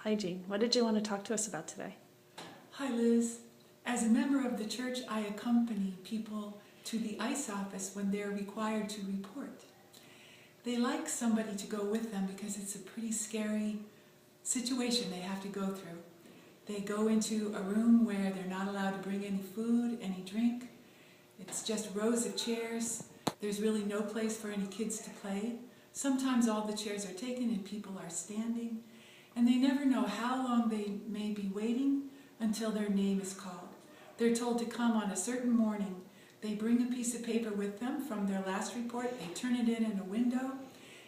Hi, Jean. What did you want to talk to us about today? Hi, Liz. As a member of the church, I accompany people to the ICE office when they're required to report. They like somebody to go with them because it's a pretty scary situation they have to go through. They go into a room where they're not allowed to bring any food, any drink. It's just rows of chairs. There's really no place for any kids to play. Sometimes all the chairs are taken and people are standing. And they never know how long they may be waiting until their name is called. They're told to come on a certain morning. They bring a piece of paper with them from their last report. They turn it in a window.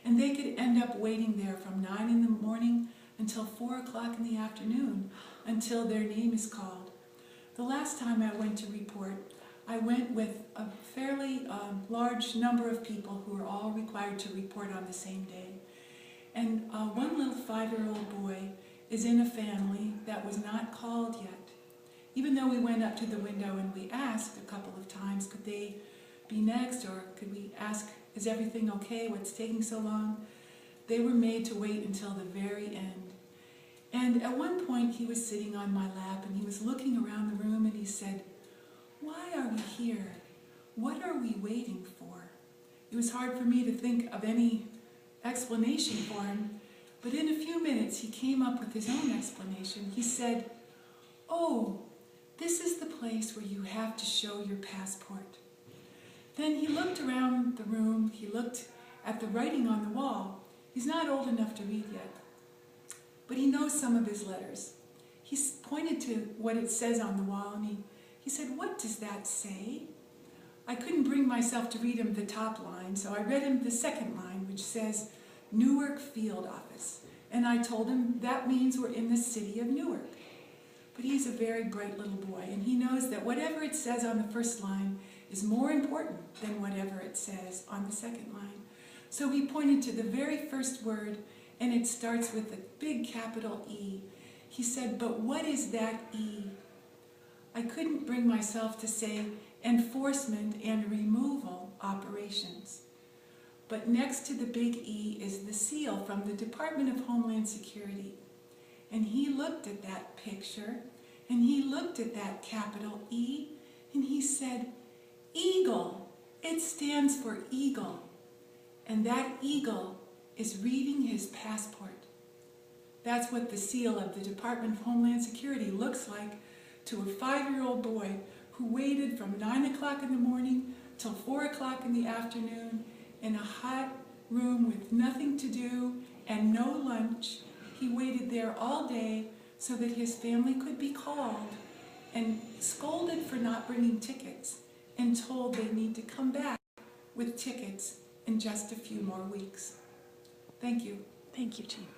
And they could end up waiting there from 9 in the morning until 4 o'clock in the afternoon until their name is called. The last time I went to report, I went with a fairly large number of people who were all required to report on the same day. And one little 5-year-old boy is in a family that was not called yet. Even though we went up to the window and we asked a couple of times, could they be next, or could we ask, is everything okay, what's taking so long? They were made to wait until the very end. And at one point he was sitting on my lap and he was looking around the room and he said, "Why are we here? What are we waiting for?" It was hard for me to think of any explanation for him, but in a few minutes he came up with his own explanation. He said, "Oh, this is the place where you have to show your passport." Then he looked around the room, he looked at the writing on the wall. He's not old enough to read yet, but he knows some of his letters. He pointed to what it says on the wall and he said, "What does that say?" I couldn't bring myself to read him the top line, so I read him the second line, which says, "Newark Field Office." And I told him that means we're in the city of Newark. But he's a very bright little boy, and he knows that whatever it says on the first line is more important than whatever it says on the second line. So he pointed to the very first word, and it starts with a big capital E. He said, "But what is that E?" I couldn't bring myself to say enforcement and removal operations. But next to the big E is the seal from the Department of Homeland Security. And he looked at that picture, and he looked at that capital E, and he said, "Eagle, it stands for eagle." And that eagle is reading his passport. That's what the seal of the Department of Homeland Security looks like to a 5-year-old boy who waited from 9 o'clock in the morning till 4 o'clock in the afternoon in a hot room with nothing to do and no lunch. He waited there all day so that his family could be called and scolded for not bringing tickets and told they need to come back with tickets in just a few more weeks. Thank you. Thank you, Jean.